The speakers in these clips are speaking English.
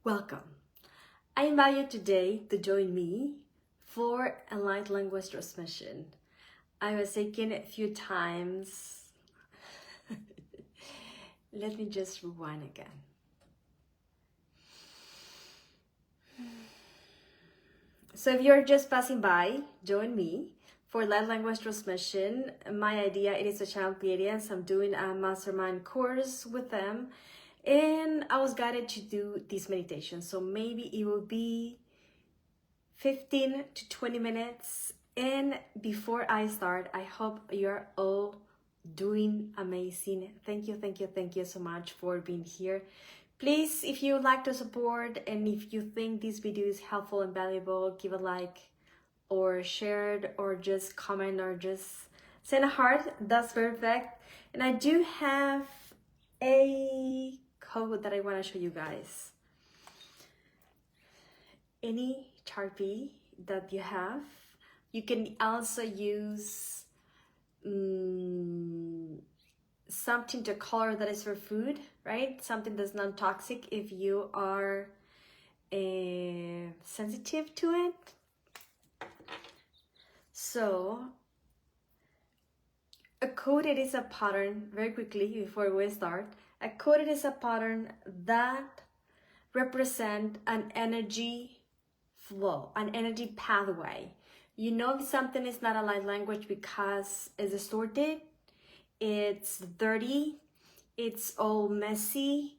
Welcome. I invite you today to join me for a light language transmission. I was taken a few times. Let me just rewind again. So if you're just passing by, join me for light language transmission. My idea it is to channel Pleiades. I'm doing a mastermind course with them. And I was guided to do this meditation. So maybe it will be 15 to 20 minutes. And before I start, I hope you're all doing amazing. Thank you so much for being here. Please, if you would like to support and if you think this video is helpful and valuable, give a like or share it or just comment or just send a heart. That's perfect. And I do have a code that I want to show you guys. Any Sharpie that you have, you can also use something to color that is for food, right? Something that's non-toxic if you are sensitive to it. So a coded is a pattern, very quickly before we start. A coded is a pattern that represents an energy flow, an energy pathway. You know if something is not a light language because it's distorted, it's dirty, it's all messy,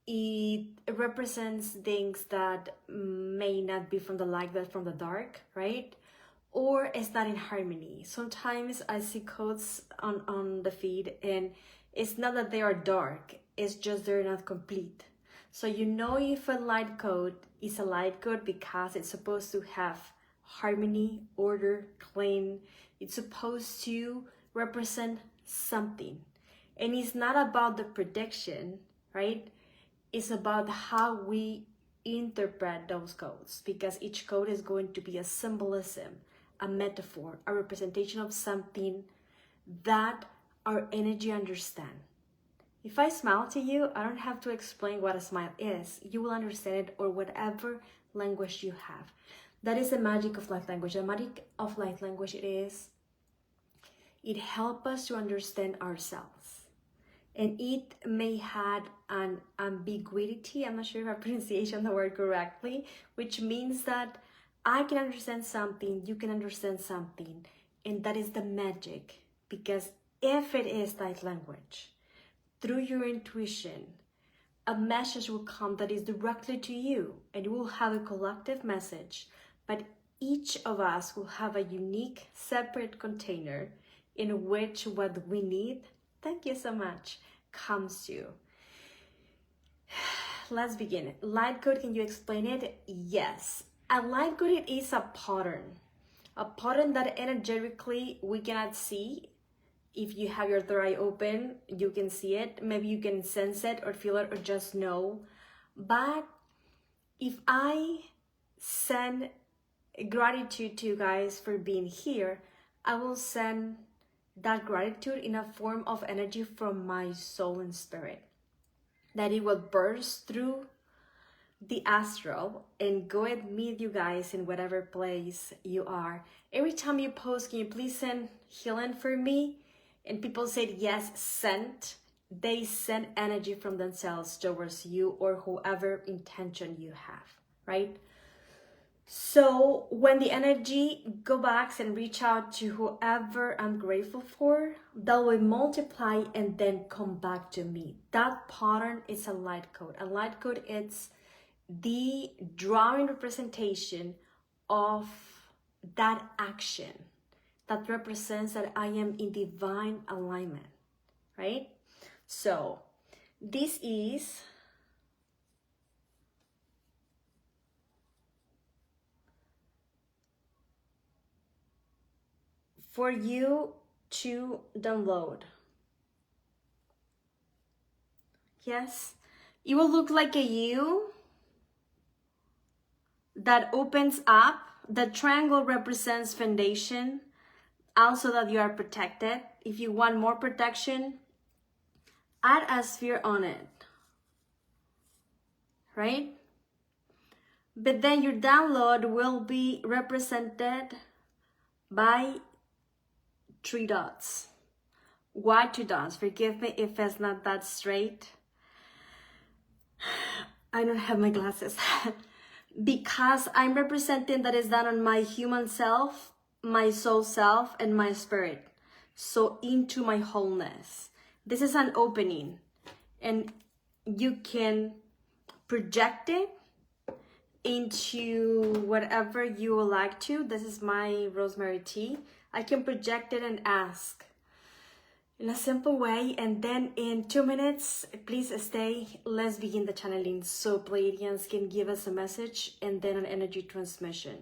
it represents things that may not be from the light but from the dark, right? Or it's not in harmony. Sometimes I see codes on the feed and it's not that they are dark, it's just they're not complete. So you know if a light code is a light code because it's supposed to have harmony, order, clean. It's supposed to represent something. And it's not about the prediction, right? It's about how we interpret those codes, because each code is going to be a symbolism, a metaphor, a representation of something that our energy understand. If I smile to you, I don't have to explain what a smile is. You will understand it, or whatever language you have. That is the magic of light language. The magic of light language it helps us to understand ourselves. And it may have an ambiguity, I'm not sure if I pronunciation the word correctly, which means that I can understand something, you can understand something, and that is the magic. Because if it is light language, through your intuition, a message will come that is directly to you, and you will have a collective message, but each of us will have a unique, separate container in which what we need, thank you so much, comes to. Let's begin. Light code, can you explain it? Yes. A light code, it is a pattern that energetically we cannot see. If you have your third eye open, you can see it. Maybe you can sense it or feel it or just know. But if I send gratitude to you guys for being here, I will send that gratitude in a form of energy from my soul and spirit. That it will burst through the astral and go and meet you guys in whatever place you are. Every time you post, can you please send healing for me? And people said yes, sent. They send energy from themselves towards you or whoever intention you have, right? So when the energy go back and reach out to whoever I'm grateful for, that will multiply and then come back to me. That pattern is a light code. A light code is the drawing representation of that action that represents that I am in divine alignment, right? So this is for you to download. Yes, it will look like a U that opens up. The triangle represents foundation, also that you are protected. If you want more protection, add a sphere on it, right? But then your download will be represented by 3 dots. Why 2 dots? Forgive me if it's not that straight. I don't have my glasses. Because I'm representing that is done on my human self, my soul self, and my spirit. So into my wholeness. This is an opening. And you can project it into whatever you would like to. This is my rosemary tea. I can project it and ask in a simple way, and then in 2 minutes, please stay. Let's begin the channeling so Pleiadians can give us a message and then an energy transmission.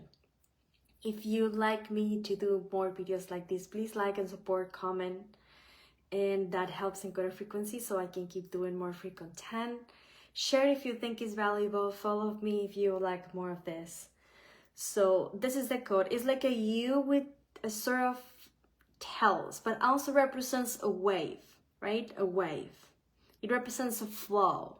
If you'd like me to do more videos like this, please like and support, comment, and that helps encode frequency so I can keep doing more free content. Share if you think it's valuable. Follow me if you like more of this. So this is the code. It's like a U with a sort of tails, but also represents a wave, right? A wave. It represents a flow.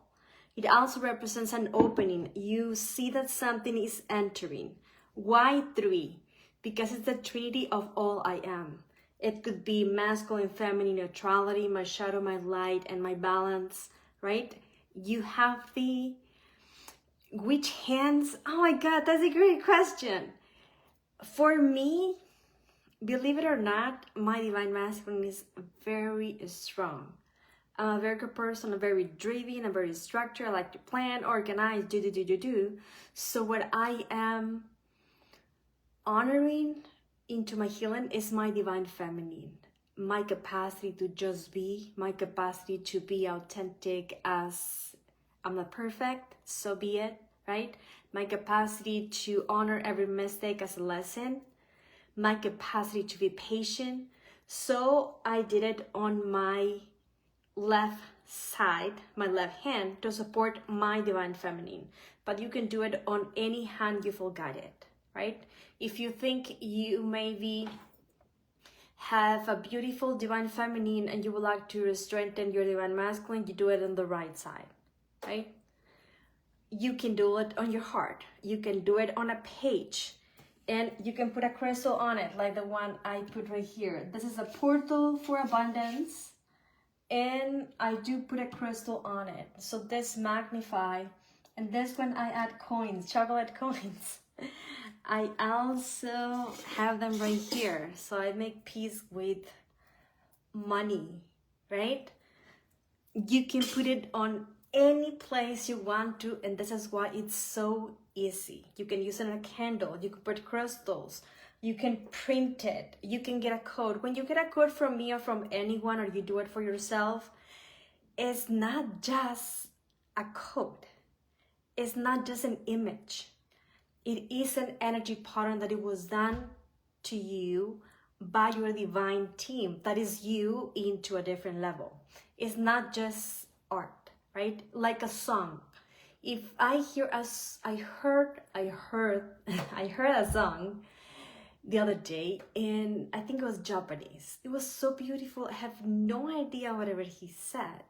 It also represents an opening. You see that something is entering. Why 3? Because it's the trinity of all I am. It could be masculine, feminine, neutrality, my shadow, my light, and my balance, right? You have the, which hands? Oh my God, that's a great question. For me, believe it or not, my divine masculine is very strong. I'm a very good person. I'm very driven. I'm very structured. I like to plan, organize, do. So what I am honoring into my healing is my divine feminine. My capacity to just be. My capacity to be authentic as I'm not perfect. So be it, right? My capacity to honor every mistake as a lesson. My capacity to be patient. So I did it on my left side, my left hand, to support my divine feminine. But you can do it on any hand you feel guided, right? If you think you maybe have a beautiful divine feminine and you would like to strengthen your divine masculine, you do it on the right side, right? You can do it on your heart. You can do it on a page. And you can put a crystal on it, like the one I put right here. This is a portal for abundance. And I do put a crystal on it. So this magnify. And this one I add coins, chocolate coins. I also have them right here. So I make peace with money, right? You can put it on any place you want to, and this is why it's so easy. You can use it on a candle, you can put crystals, you can print it, you can get a code. When you get a code from me or from anyone, or you do it for yourself, it's not just a code. It's not just an image. It is an energy pattern that it was done to you by your divine team. That is you into a different level. It's not just art. Right? Like a song. If I hear I heard a song the other day, and I think it was Japanese. It was so beautiful. I have no idea whatever he said,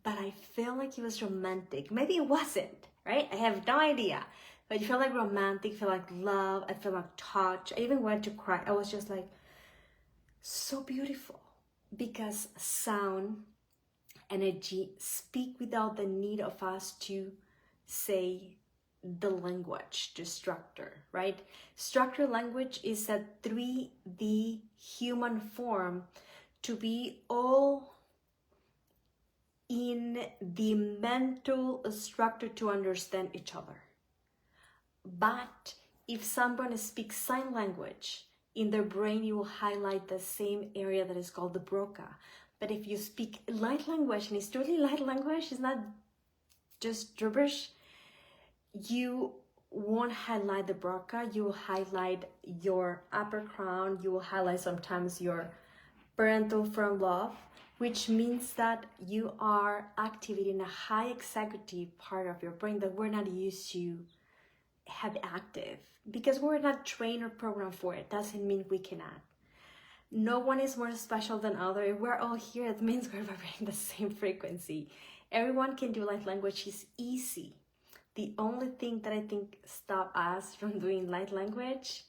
but I felt like it was romantic. Maybe it wasn't, right? I have no idea, but it felt like romantic, felt like love, I felt like touch. I even wanted to cry. I was just like, so beautiful, because sound, energy speak without the need of us to say the language, the structure, right? Structure language is a 3D human form to be all in the mental structure to understand each other. But if someone speaks sign language, in their brain you will highlight the same area that is called the broca. But if you speak light language, and it's truly light language, it's not just gibberish, you won't highlight the broca, you will highlight your upper crown, you will highlight sometimes your parental front lobe, which means that you are activating a high executive part of your brain that we're not used to have active. Because we're not trained or programmed for it, doesn't mean we cannot. No one is more special than other. If we're all here, it means we're vibrating the same frequency. Everyone can do light language. It's easy. The only thing that I think stop us from doing light language,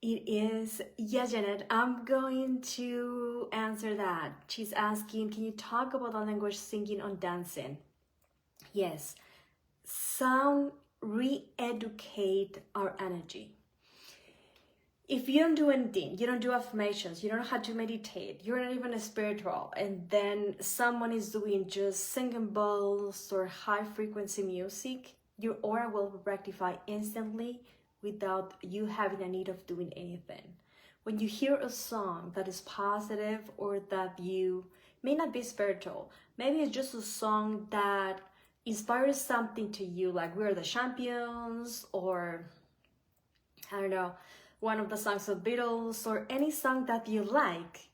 it is, yeah, Janet, I'm going to answer that. She's asking, can you talk about the language singing or dancing? Yes, sound re-educate our energy. If you don't do anything, you don't do affirmations, you don't know how to meditate, you're not even a spiritual, and then someone is doing just singing bowls or high frequency music, your aura will rectify instantly without you having a need of doing anything. When you hear a song that is positive or that you may not be spiritual, maybe it's just a song that inspires something to you, like We're the Champions, or I don't know, one of the songs of Beatles, or any song that you like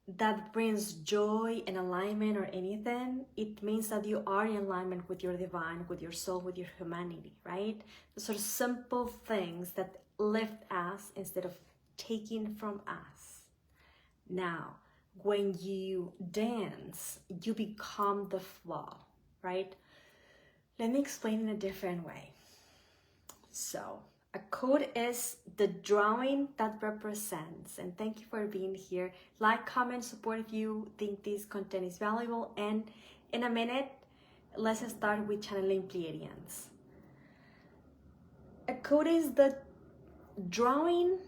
that brings joy and alignment or anything, it means that you are in alignment with your divine, with your soul, with your humanity, right? Those are simple things that lift us instead of taking from us. Now, when you dance, you become the flow, right? Let me explain in a different way. So, a code is the drawing that represents, and thank you for being here. Like, comment, support if you think this content is valuable. And in a minute, let's start with channeling Pleiadians. A code is the drawing,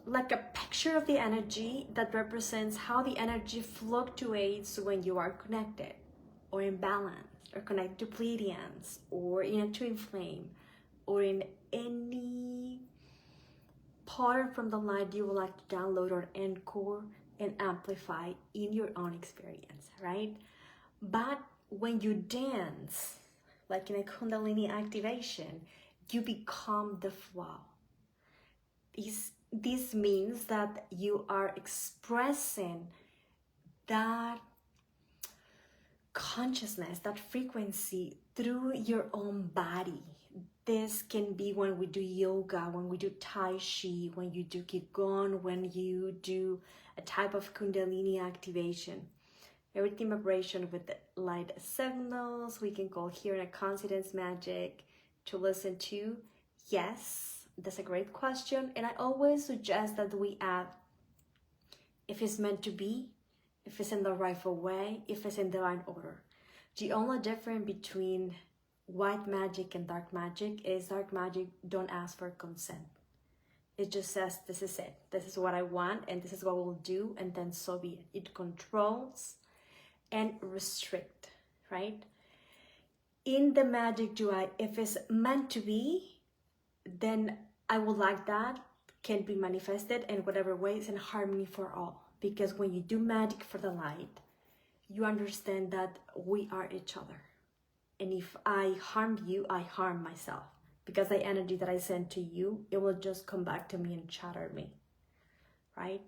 like a picture of the energy that represents how the energy fluctuates when you are connected or in balance or connected to Pleiadians or in a twin flame or in any pattern from the light you would like to download or encore and amplify in your own experience, right? But when you dance, like in a Kundalini activation, you become the flow. This means that you are expressing that consciousness, that frequency through your own body. This can be when we do yoga, when we do Tai Chi, when you do Qigong, when you do a type of Kundalini activation. Everything vibration with the light signals, we can call here a coincidence magic to listen to. Yes, that's a great question. And I always suggest that we add, if it's meant to be, if it's in the rightful way, if it's in divine order. The only difference between white magic and dark magic is dark magic don't ask for consent. It just says, this is it. This is what I want and this is what we'll do, and then so be it. It controls and restrict, right? In the magic duality, if it's meant to be, then I would like that can be manifested in whatever ways in harmony for all. Because when you do magic for the light, you understand that we are each other. And if I harm you, I harm myself. Because the energy that I send to you, it will just come back to me and shatter me, right?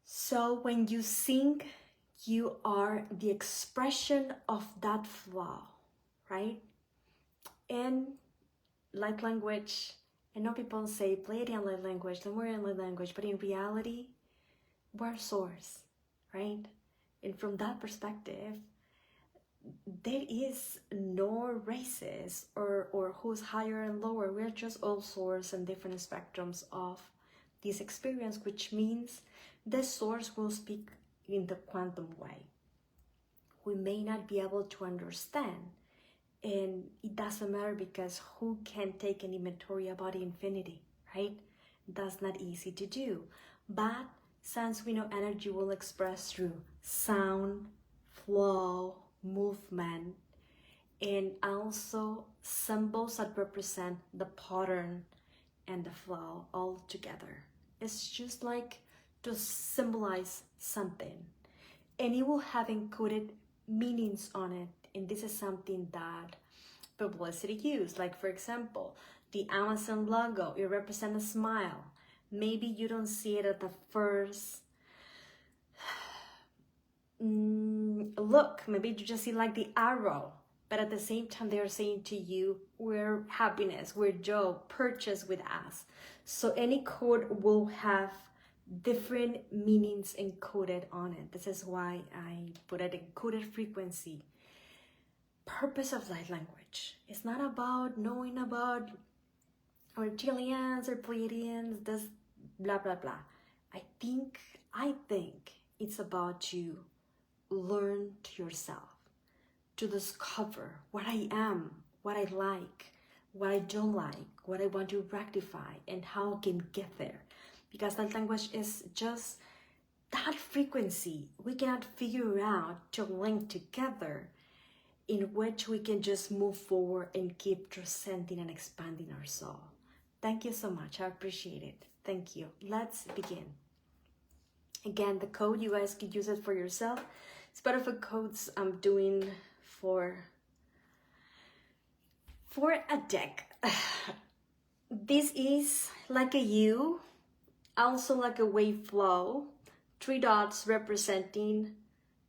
So when you sing, you are the expression of that flow, right? And light language, I know people say Pleiadian light language, Lemurian light language, but in reality, we're source, right? And from that perspective, there is no races or who's higher and lower. We're just all source and different spectrums of this experience, which means the source will speak in the quantum way. We may not be able to understand, and it doesn't matter, because who can take an inventory about infinity, right? That's not easy to do. But since we know energy will express through sound, flow, movement, and also symbols that represent the pattern and the flow all together. It's just like to symbolize something, and it will have encoded meanings on it. And this is something that publicity use. Like, for example, the Amazon logo, it represents a smile. Maybe you don't see it at the first look. Maybe you just see like the arrow, but at the same time they're saying to you, we're happiness, we're joy, purchase with us. So any code will have different meanings encoded on it. This is why I put it encoded frequency. purpose of light language. It's not about knowing about reptilians or Pleiadians, this blah blah blah. I think it's about to learn to yourself, to discover what I am, what I like, what I don't like, what I want to rectify, and how I can get there. Because that language is just that frequency we cannot figure out to link together, in which we can just move forward and keep transcending and expanding our soul. Thank you so much. I appreciate it. Thank you. Let's begin. Again, the code, you guys can use it for yourself. It's part of the codes I'm doing for a deck. This is like a U, also like a wave flow. 3 dots representing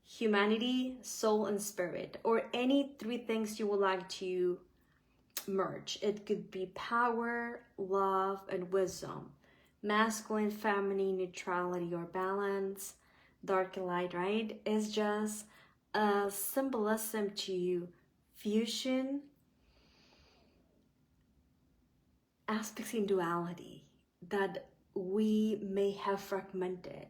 humanity, soul, and spirit, or any 3 things you would like to merge. It could be power, love, and wisdom. Masculine, feminine, neutrality, or balance. Dark and light, right? It's just a symbolism to fusion, aspects in duality that we may have fragmented.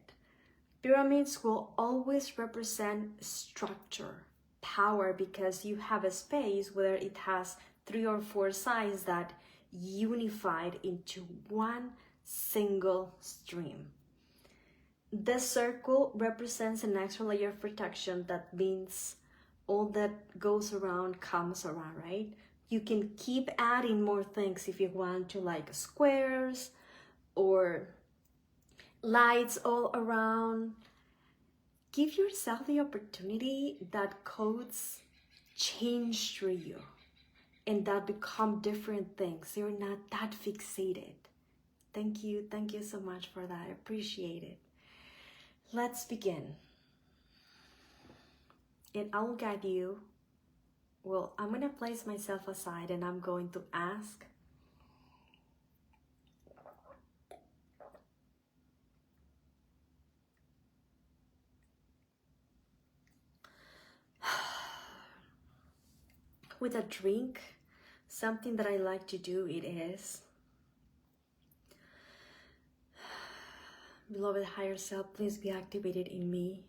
Pyramids will always represent structure, power, because you have a space where it has 3 or 4 sides that unified into one single stream. The circle represents an extra layer of protection. That means all that goes around comes around, right? You can keep adding more things if you want to, like squares or lights all around. Give yourself the opportunity that codes change through you and that become different things. You're not that fixated. Thank you so much for that. I appreciate it. Let's begin. And I will guide you. Well, I'm going to place myself aside and I'm going to ask with a drink. Something that I like to do, it is, beloved higher self, please be activated in me.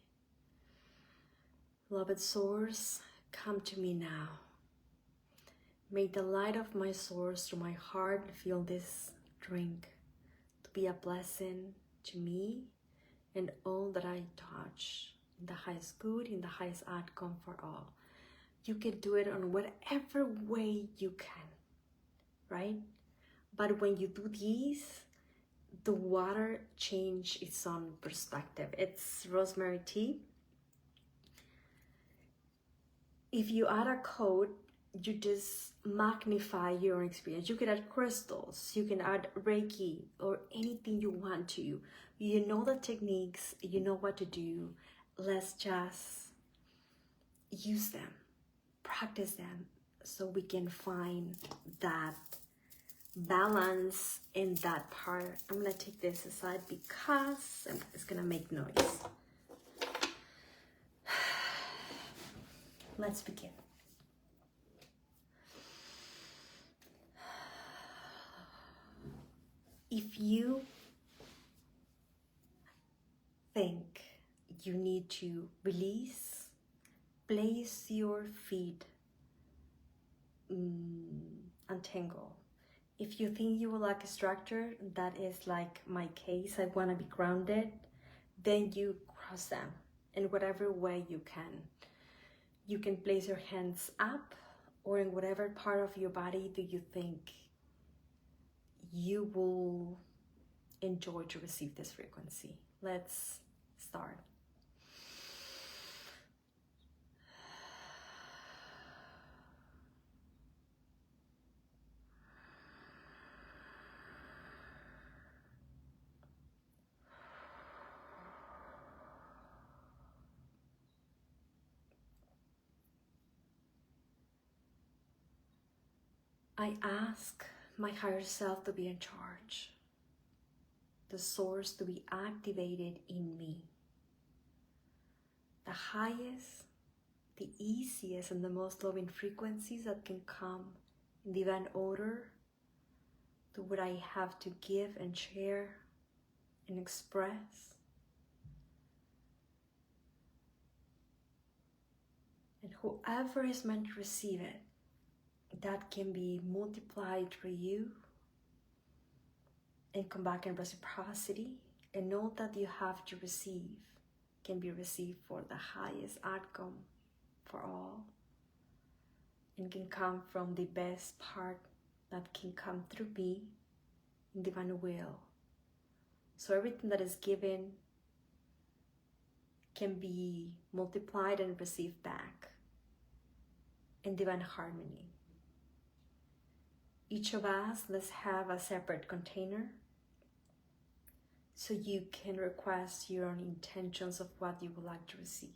Beloved source, come to me now. May the light of my source through my heart fill this drink to be a blessing to me and all that I touch, in the highest good, in the highest outcome for all. You can do it on whatever way you can, right? But when you do these, the water change its own perspective. It's rosemary tea. If you add a code, you just magnify your experience. You can add crystals, you can add Reiki, or anything you want to. You know the techniques, you know what to do. Let's just use them, practice them, so we can find that balance in that part. I'm gonna take this aside because it's gonna make noise. Let's begin. If you think you need to release, place your feet, untangle. If you think you will like a structure, that is like my case, I want to be grounded, then you cross them in whatever way you can. You can place your hands up, or in whatever part of your body do you think you will enjoy to receive this frequency. Let's start. I ask my higher self to be in charge, the source to be activated in me, the highest, the easiest and the most loving frequencies that can come in divine order to what I have to give and share and express. And whoever is meant to receive it, that can be multiplied for you and come back in reciprocity. And know that you have to receive can be received for the highest outcome for all, and can come from the best part that can come through me in divine will. So everything that is given can be multiplied and received back in divine harmony. Each of us, let's have a separate container so you can request your own intentions of what you would like to receive.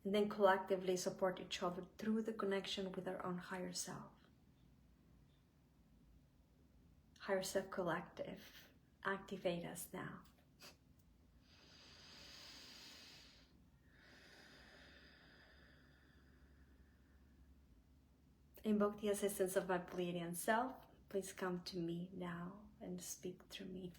And then collectively support each other through the connection with our own higher self. Higher self collective, activate us now. Invoke the assistance of my Pleiadian self. Please come to me now and speak through me.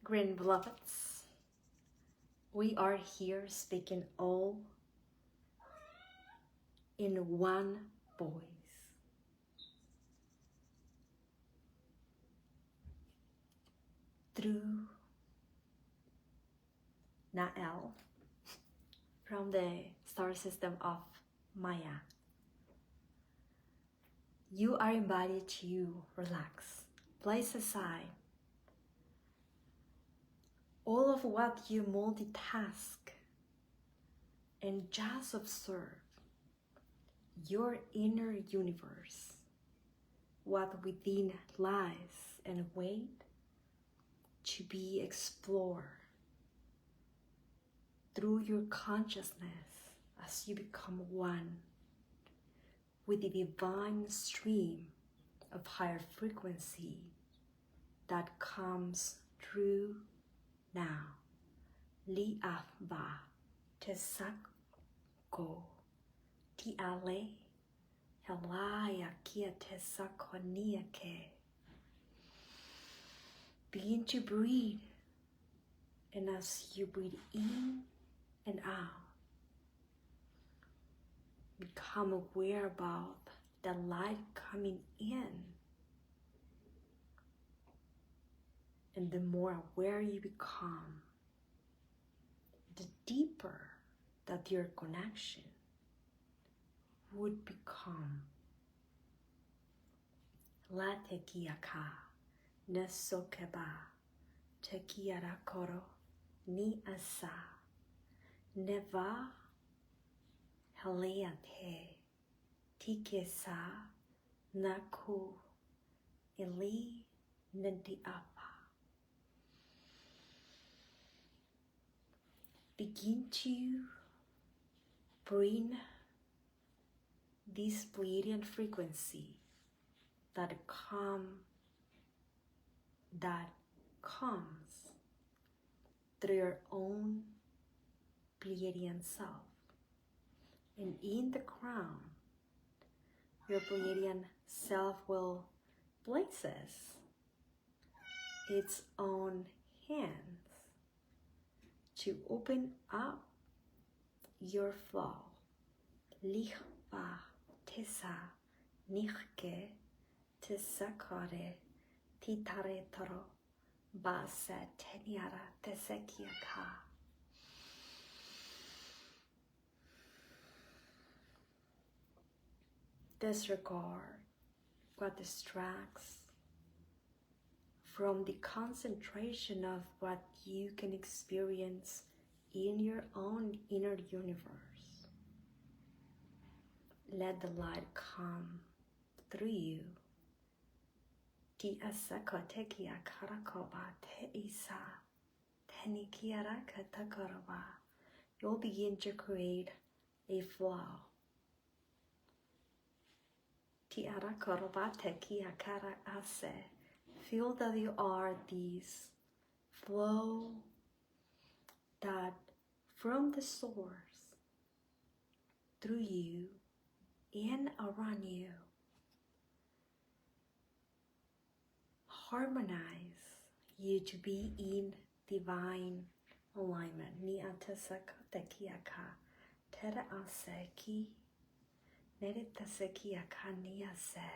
Green beloveds, we are here speaking all in one voice. Through Nael from the star system of Maya. You are invited to relax, place aside all of what you multitask and just observe your inner universe, what within lies and wait to be explored through your consciousness as you become one with the divine stream of higher frequency that comes through now. Li afba tesako ti ale helaya kia tesakoniake. Begin to breathe, and as you breathe in and out, become aware about the light coming in. And the more aware you become, the deeper that your connection would become. La tekiaka nesokeba tekiara koro ni asa neva haleate tikesa naku ili nenti apa. Begin to bring this Pleiadian frequency that comes through your own Pleiadian self. And in the crown, your Pleiadian self will place raises its own hands to open up your flow. Lichba tesa nihke tesakare titare toro basa tenyara tesekiaka. Disregard what distracts from the concentration of what you can experience in your own inner universe. Let the light come through you. Ti asako tekia karakoba te isa tenikiara katakaraba. You'll begin to create a flow. Ti arakoroba tekia kara ase. Feel that you are this flow that from the source through you and around you harmonize you to be in divine alignment. Ni atasaka tekiaka tera aseki neritaseki akaniase.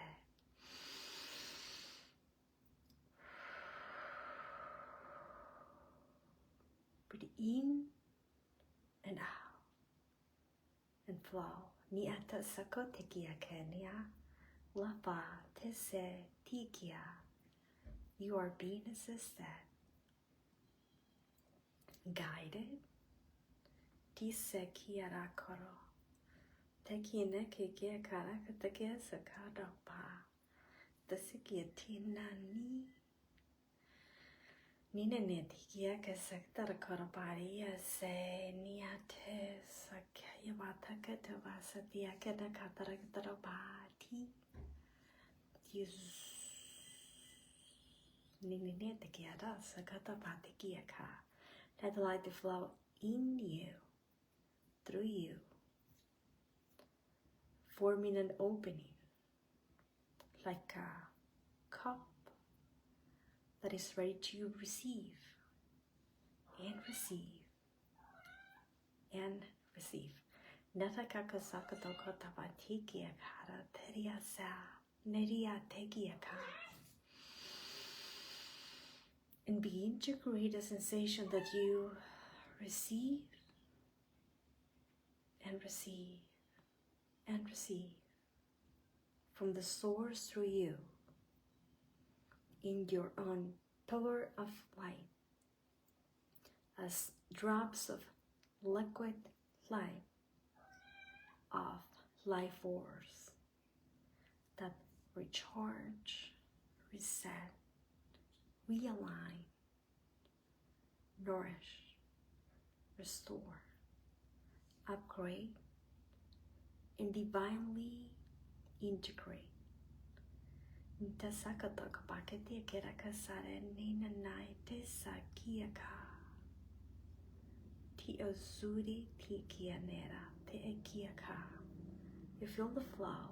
Breathe in and out and flow. Ni atasako tekia kenia lapa tese tikia. You are being assisted, guided. Tise kiara koro. Tekine kike kara katekia sakada pa. Tasikia tina ni. Nina netikia kasaktar koroparia se niate sakya bataka vasatia kada kataraktarabati. Let the light flow in you, through you, forming an opening like a cup that is ready to receive and receive and receive. And begin to create a sensation that you receive and receive and receive from the source through you in your own pillar of light as drops of liquid light of life force that recharge, reset, realign, nourish, restore, upgrade, and divinely integrate. Ntasakataka pakete kerakasare nina naite sakiaka. Ti azuri ti kianera te ekiaka. You feel the flow.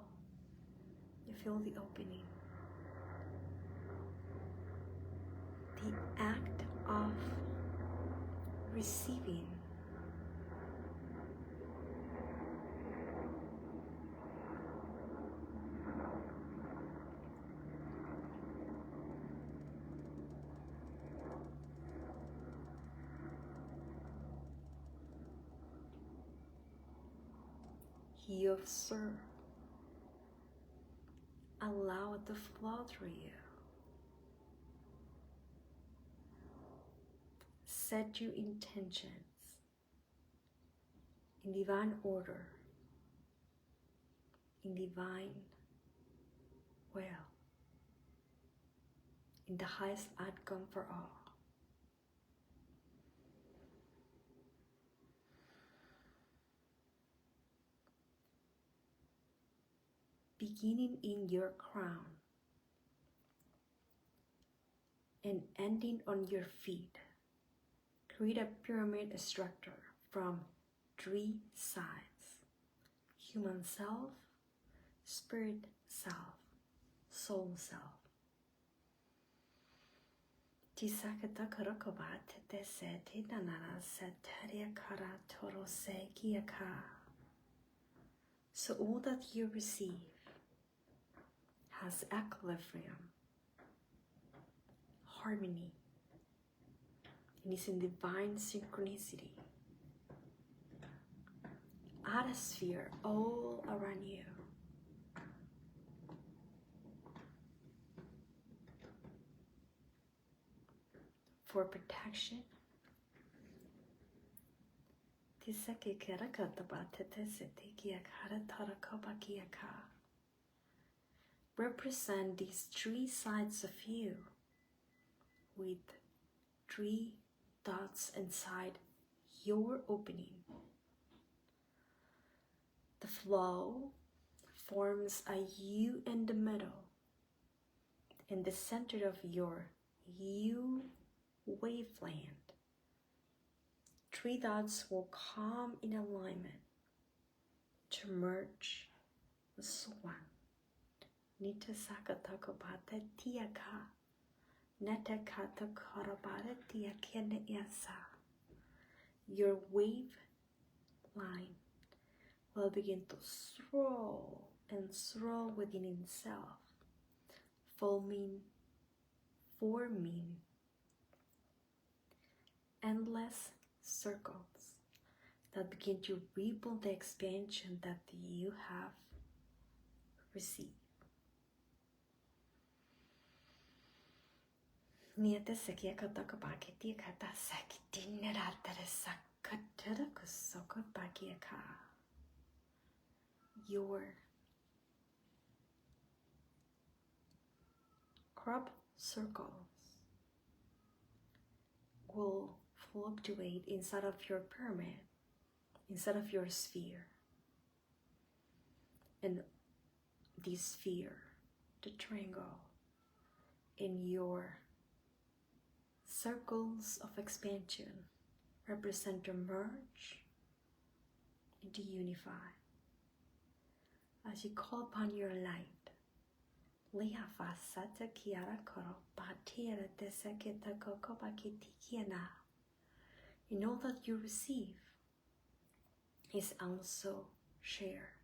You feel the opening. The act of receiving you observe, allow it to flow through you. Set your intentions in divine order, in divine will, in the highest outcome for all. Beginning in your crown and ending on your feet. Create a pyramid structure from 3 sides: human self, spirit self, soul self. Tisakata karakobat te seti nanana setaria kara toro se kiaka. So all that you receive has equilibrium, harmony, and is in divine synchronicity. Atmosphere all around you. For protection. Represent these three sides of you with three dots inside your opening. The flow forms a U in the middle. In the center of your U wavelength, three dots will come in alignment to merge as one. Nita sakataka bata tiaka. Neta kata karabata tiakene yasa. Your wave line will begin to swirl and swirl within itself, forming endless circles that begin to ripple the expansion that you have received. Niete sekia kataka baketi kata sakitinera teresa katera kusoko bakiaka. Your crop circles will fluctuate inside of your pyramid, inside of your sphere. And this sphere, the triangle, in your circles of expansion represent to merge and to unify. As you call upon your light, you know that you receive is also shared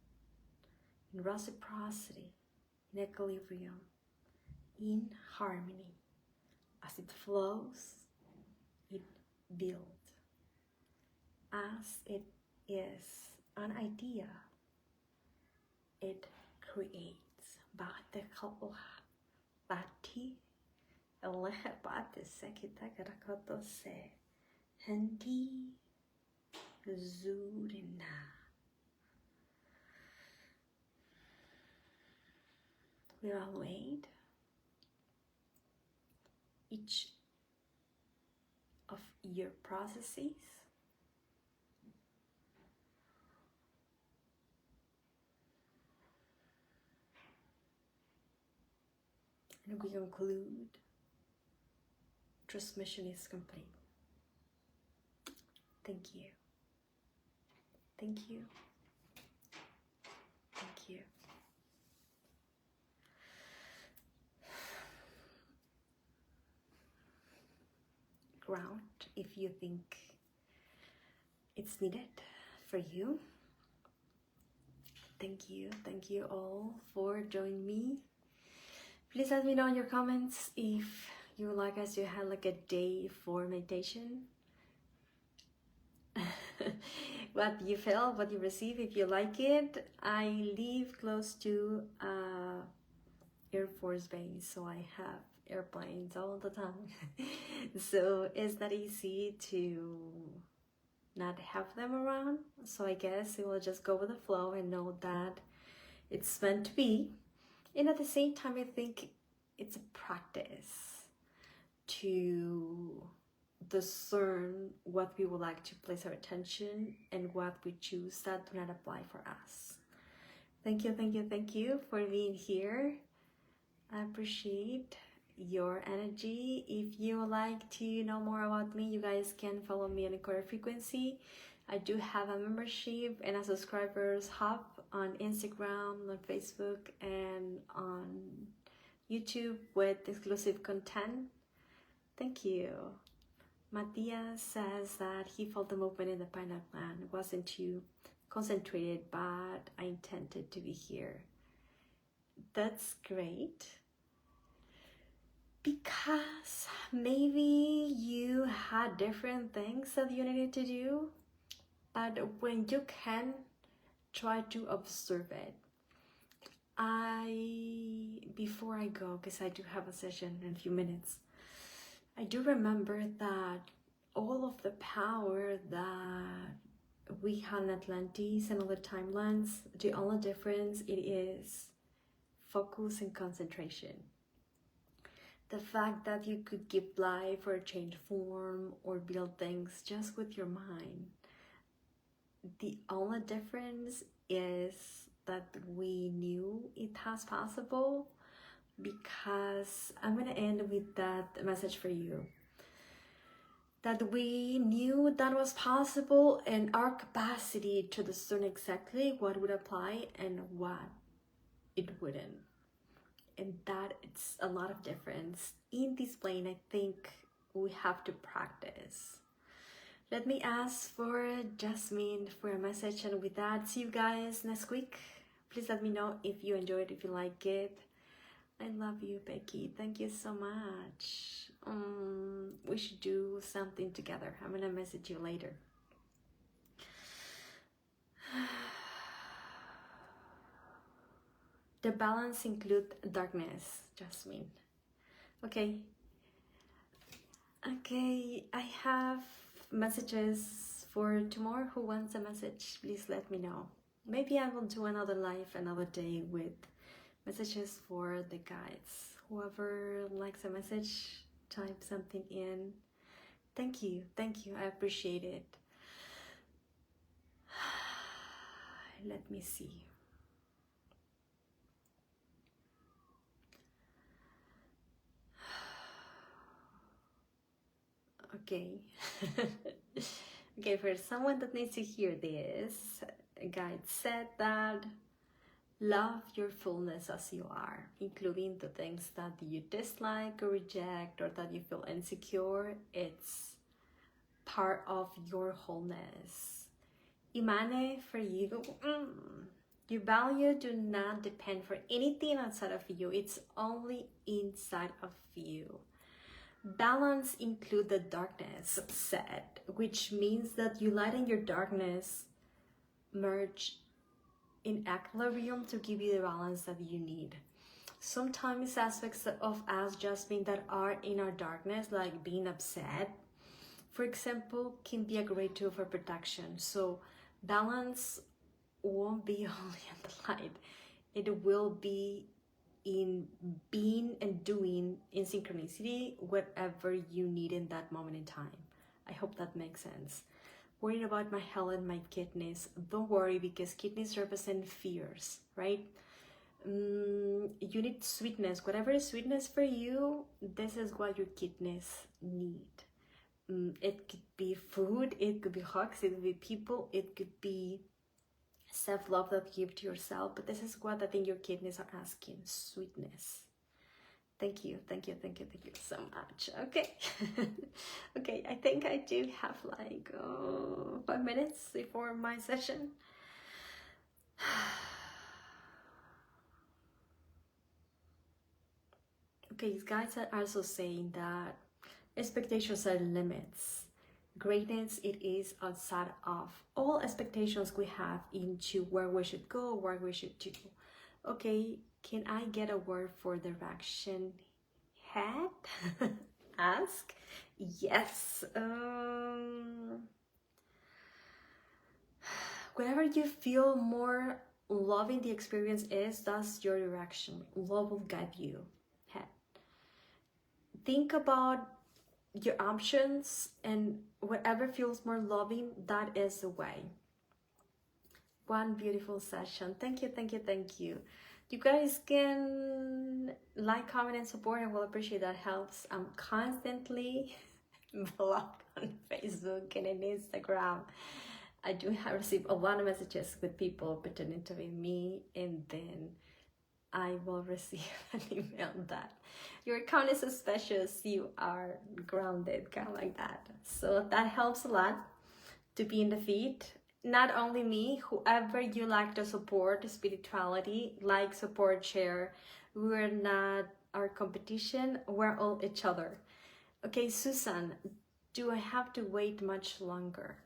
in reciprocity, in equilibrium, in harmony. As it flows, it builds. As it is an idea, it creates. Bati elebate sekita garakoto se hendi zurina. We evaluate each of your processes. And we conclude, transmission is complete. Thank you. Thank you. Thank you. Ground if you think it's needed for you. Thank you all for joining me. Please let me know in your comments if you would like us to have like a day for meditation. What you felt, what you receive, if you like it. I live close to Air Force Base, so I have airplanes all the time. So it's not easy to not have them around. So I guess it will just go with the flow and know that it's meant to be. And at the same time, I think it's a practice to discern what we would like to place our attention and what we choose that do not apply for us. Thank you for being here. I appreciate your energy. If you would like to know more about me, you guys can follow me on Encoded Frequency. I do have a membership and a subscribers hub on Instagram, on Facebook, and on YouTube with exclusive content. Thank you. Matthias says that he felt the movement in the pineal gland. It wasn't too concentrated, but I intended to be here. That's great. Because maybe you had different things that you needed to do, but when you can, try to observe it. Before I go, because I do have a session in a few minutes, I do remember that all of the power that we had in Atlantis and other timelines, the only difference it is focus and concentration. The fact that you could give life or change form or build things just with your mind. The only difference is that we knew it has possible, because I'm going to end with that message for you. That we knew that was possible, and our capacity to discern exactly what would apply and what it wouldn't. And that it's a lot of difference. In this plane, I think we have to practice. Let me ask for Jasmine for a message, and with that, see you guys next week. Please let me know if you enjoyed, if you like it. I love you, Becky. Thank you so much. We should do something together. I'm gonna message you later. The balance include darkness, Jasmine. Okay. Okay, I have messages for tomorrow. Who wants a message? Please let me know. Maybe I will do another live another day with messages for the guides. Whoever likes a message, type something in. Thank you, I appreciate it. Let me see. Okay. Okay, for someone that needs to hear this, a guide said that love your fullness as you are, including the things that you dislike or reject or that you feel insecure. It's part of your wholeness. Imane, for you, your value do not depend for anything outside of you. It's only inside of you. Balance include the darkness set, which means that you light and your darkness merge in equilibrium to give you the balance that you need. Sometimes aspects of us just being that are in our darkness, like being upset, for example, can be a great tool for protection. So balance won't be only in the light. It will be in being and doing in synchronicity whatever you need in that moment in time. I hope that makes sense. Worried about my health and my kidneys. Don't worry, because kidneys represent fears, right? You need sweetness. Whatever is sweetness for you, this is what your kidneys need. It could be food, it could be hugs, it could be people, it could be self-love that you give to yourself, but this is what I think your kidneys are asking, sweetness. Thank you so much. Okay. Okay, I think I do have like 5 minutes before my session. Okay, guys are also saying that expectations are limits. Greatness, it is outside of all expectations we have into where we should go, what we should do. Okay, can I get a word for direction? Head? Ask? Yes. Whenever you feel more loving the experience is, that's your direction. Love will guide you. Head. Think about your options, and whatever feels more loving, that is the way. One beautiful session. Thank you. You guys can like, comment, and support. I will appreciate that. Helps. I'm constantly blocked on Facebook and on Instagram. I do have received a lot of messages with people pretending to be me, and then I will receive an email that your account is suspicious, you are grounded, kind of like that. So that helps a lot to be in the feed. Not only me, whoever you like to support spirituality, like, support, share. We're not our competition, we're all each other. Okay, Susan, do I have to wait much longer?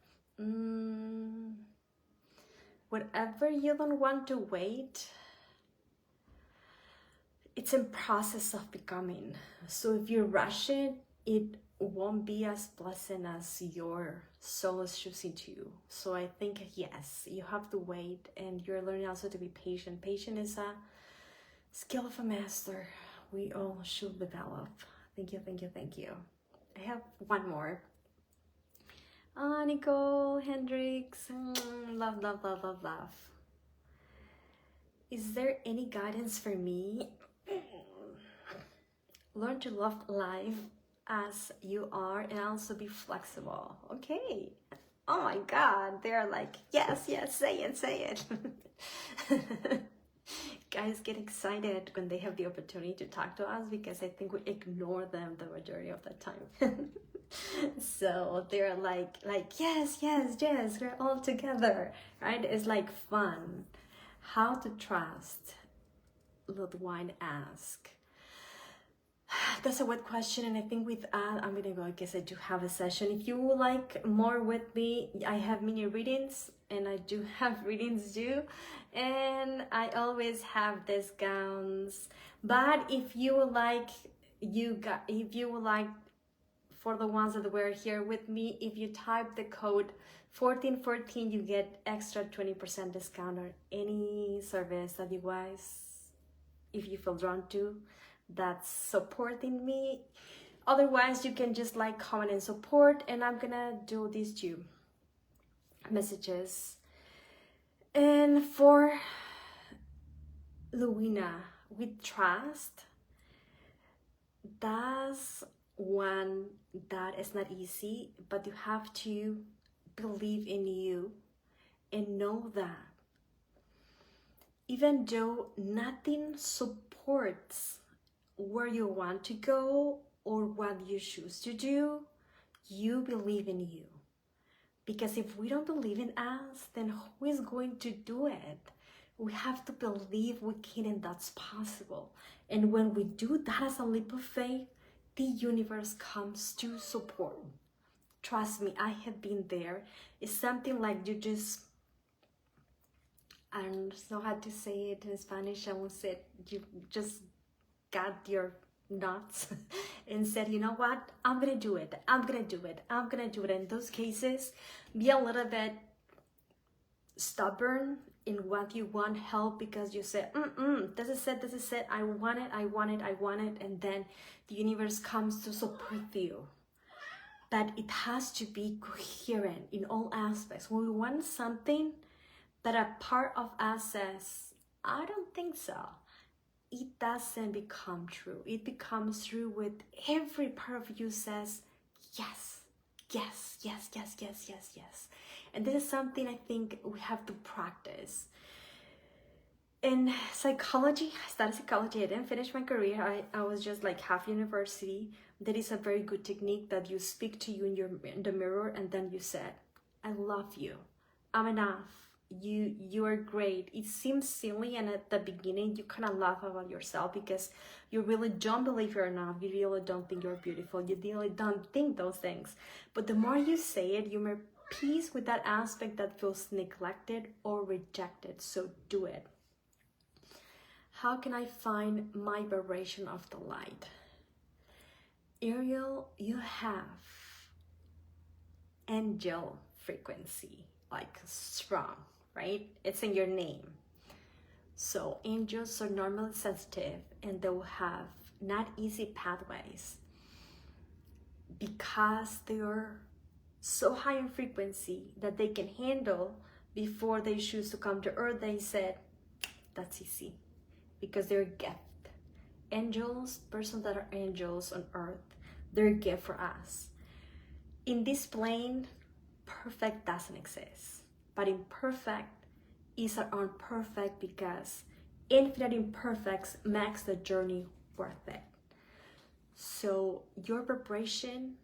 Whatever you don't want to wait, it's in process of becoming. So if you rush it, it won't be as pleasant as your soul is choosing to you. So I think, yes, you have to wait, and you're learning also to be patient. Patient is a skill of a master. We all should develop. Thank you, thank you, thank you. I have one more. Nicole Hendricks, love, love, love, love, love. Is there any guidance for me? Learn to love life as you are and also be flexible. Okay. Oh my God, they're like, yes, yes, say it, say it. Guys get excited when they have the opportunity to talk to us, because I think we ignore them the majority of the time. So they're like yes, yes, yes, we're all together, right? It's like fun. How to trust? Ludwine ask. That's a wet question, and I think with that I'm gonna go. I guess I do have a session. If you would like more with me, I have mini readings, and I do have readings too, and I always have discounts. But if you would like, for the ones that were here with me, if you type the code 1414, you get extra 20% discount on any service that you guys, if you feel drawn to, that's supporting me. Otherwise, you can just like, comment, and support, and I'm gonna do these two messages. And for Luina, with trust, that's one that is not easy, but you have to believe in you and know that even though nothing supports where you want to go or what you choose to do, you believe in you. Because if we don't believe in us, then who is going to do it? We have to believe we can, and that's possible. And when we do that as a leap of faith, the universe comes to support. Trust me, I have been there. It's something like you just, I don't know how to say it in Spanish. I will say it, you just got your nuts and said, you know what, I'm gonna do it, I'm gonna do it, I'm gonna do it. In those cases, be a little bit stubborn in what you want help, because you say, this is it, I want it, I want it, I want it, and then the universe comes to support you. But it has to be coherent in all aspects. When we want something that a part of us says, I don't think so, it doesn't become true. It becomes true with every part of you says, yes, yes, yes, yes, yes, yes, yes. And this is something I think we have to practice. In psychology, I studied psychology. I didn't finish my career. I was just like half university. That is a very good technique that you speak to you in the mirror, and then you said, I love you. I'm enough. You are great. It seems silly, and at the beginning you kind of laugh about yourself because you really don't believe you're enough. You really don't think you're beautiful. You really don't think those things. But the more you say it, you're more peace with that aspect that feels neglected or rejected. So do it. How can I find my vibration of the light? Ariel, you have angel frequency, like strong, right? It's in your name. So angels are normally sensitive, and they will have not easy pathways because they are so high in frequency that they can handle. Before they choose to come to earth, they said, that's easy, because they're a gift. Angels, persons that are angels on earth, they're a gift for us. In this plane, perfect doesn't exist, but imperfect is our own perfect, because infinite imperfects makes the journey worth it. So your vibration,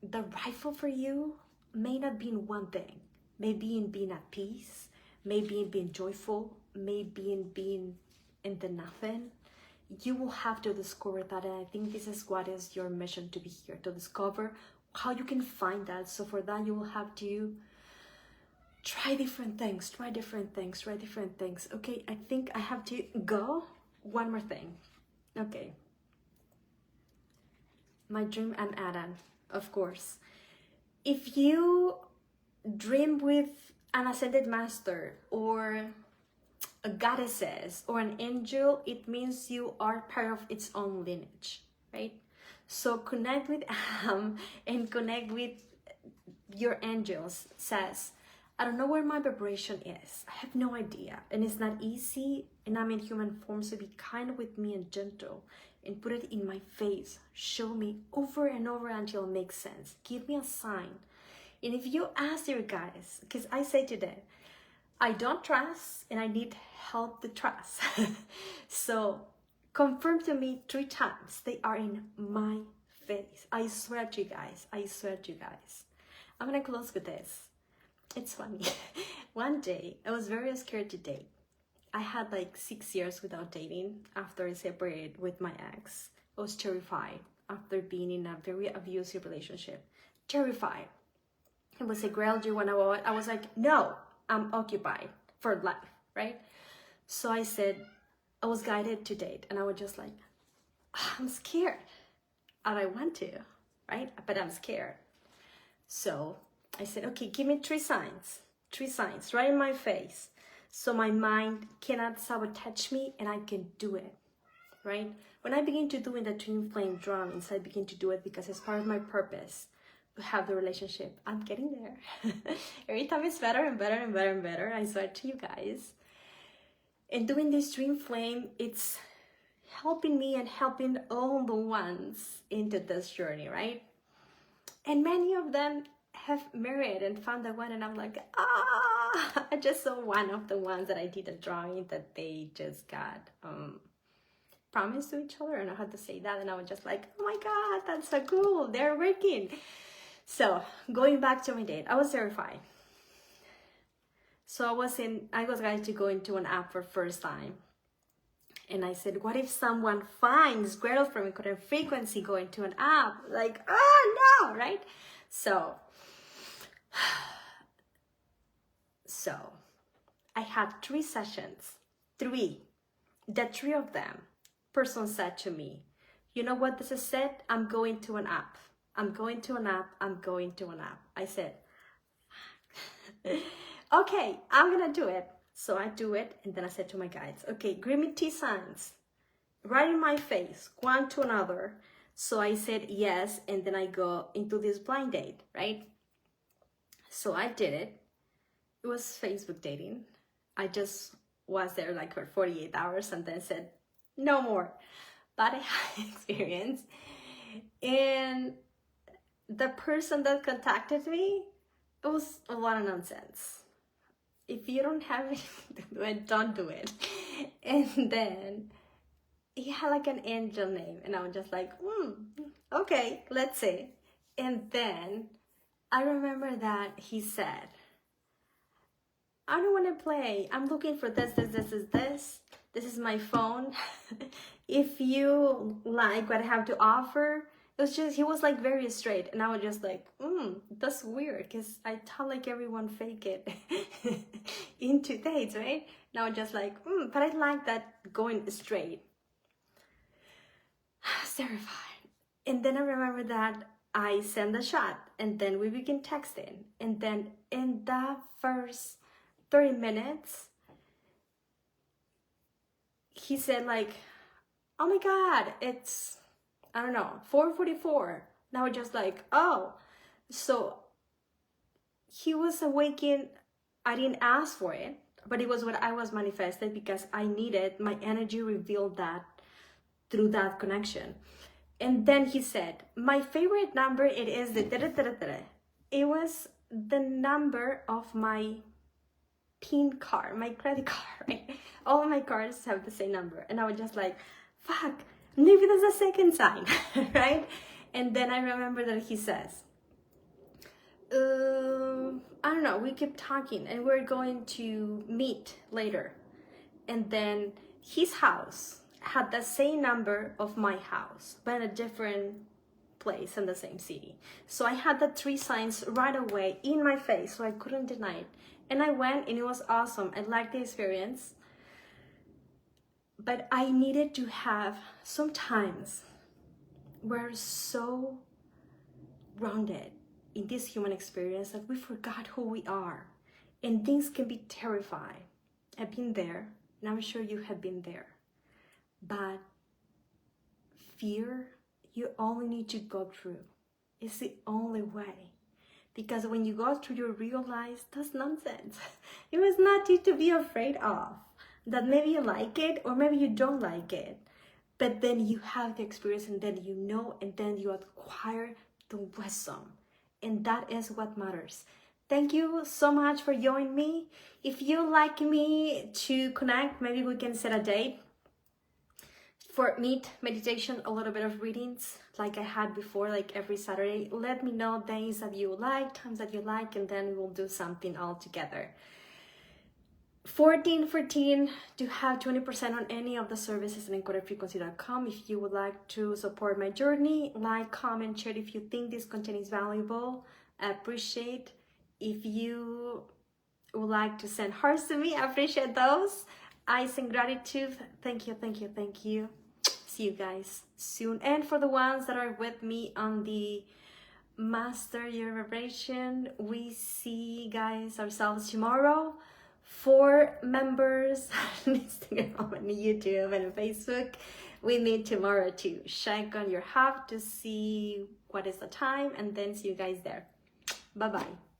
the rightful for you may not be in one thing. Maybe in being at peace, maybe in being joyful, maybe in being in the nothing. You will have to discover that, and I think this is what is your mission to be here, to discover how you can find that. So for that, you will have to try different things. Okay, I think I have to go. One more thing. Okay. My dream, I'm Adam, of course. If you dream with an ascended master or a goddesses or an angel, it means you are part of its own lineage, right? So connect with and connect with your angels. Says, I don't know where my vibration is. I have no idea, and it's not easy, and I'm in human form, so be kind with me and gentle and put it in my face. Show me over and over until it makes sense. Give me a sign. And if you ask your guys, because I say today, I don't trust and I need help to trust. So confirm to me 3 times. They are in my face. I swear to you guys. I'm gonna close with this. It's funny. One day, I was very scared to date. I had like 6 years without dating after I separated with my ex. I was terrified after being in a very abusive relationship. Terrified. It was a girl, do you want to go out? I was like, no, I'm occupied for life, right? So I said, I was guided to date, and I was just like, I'm scared. And I want to, right? But I'm scared. So I said, okay, give me 3 signs. 3 signs right in my face. So my mind cannot sabotage me and I can do it, right? When I begin to do in the twin flame drawings, I begin to do it because it's part of my purpose to have the relationship. I'm getting there. Every time it's better and better and better and better. I swear to you guys. And doing this twin flame, it's helping me and helping all the ones into this journey, right? And many of them have married and found the one, and I'm like, I just saw one of the ones that I did a drawing that they just got promised to each other. I don't know how to say that, and I was just like, oh my god, that's so cool, they're working. So going back to my date, I was terrified. So I was going to go into an app for first time, and I said, what if someone finds Grethel from Encoded Frequency going to an app? Like, oh no, right? So I had 3 sessions. 3. The 3 of them, person said to me, you know what this is said? I'm going to an app. I'm going to an app. I said, okay, I'm gonna do it. So I do it, and then I said to my guides, okay, give me 2 signs right in my face, one to another. So I said yes, and then I go into this blind date, right? So I did it. It was Facebook dating. I just was there like for 48 hours and then said, no more. But I had experience. And the person that contacted me, it was a lot of nonsense. If you don't have anything to do it, don't do it. And then he had like an angel name, and I was just like, okay, let's see. And then I remember that he said, I don't want to play. I'm looking for this. This is my phone. If you like what I have to offer. It was just, he was like very straight, and I was just like, that's weird, because I thought like everyone fake it into dates, right? And I was just like, but I like that going straight. I was terrified. And then I remember that I sent a shot, and then we began texting. And then in the first 30 minutes, he said like, oh my God, it's, I don't know, 4:44. Now just like, oh. So he was awakened. I didn't ask for it, but it was what I was manifested because I needed, my energy revealed that through that connection. And then he said, my favorite number, it is the da-da-da-da-da. It was the number of my PIN card, my credit card, right? All my cards have the same number. And I was just like, fuck, maybe that's a second sign, right? And then I remember that he says, I don't know, we kept talking and we're going to meet later. And then his house had the same number of my house, but in a different place in the same city. So I had the 3 signs right away in my face, so I couldn't deny it. And I went and it was awesome. I liked the experience. But I needed to have, sometimes we're so grounded in this human experience that we forgot who we are. And things can be terrifying. I've been there, and I'm sure you have been there. But fear, you only need to go through. It's the only way. Because when you go through, you realize that's nonsense. It was nothing to be afraid of. That maybe you like it or maybe you don't like it. But then you have the experience and then you know and then you acquire the wisdom. And that is what matters. Thank you so much for joining me. If you like me to connect, maybe we can set a date for meet, meditation, a little bit of readings like I had before, like every Saturday. Let me know days that you like, times that you like, and then we'll do something all together. 1414 to have 20% on any of the services at encodedfrequency.com. If you would like to support my journey, like, comment, share if you think this content is valuable. I appreciate. If you would like to send hearts to me, I appreciate those. I send gratitude. Thank you, thank you, thank you. See you guys soon. And for the ones that are with me on the Master Your Vibration, we see guys ourselves tomorrow. For members on Instagram and YouTube and Facebook, we meet tomorrow to check on your hub to see what is the time, and then see you guys there. Bye bye.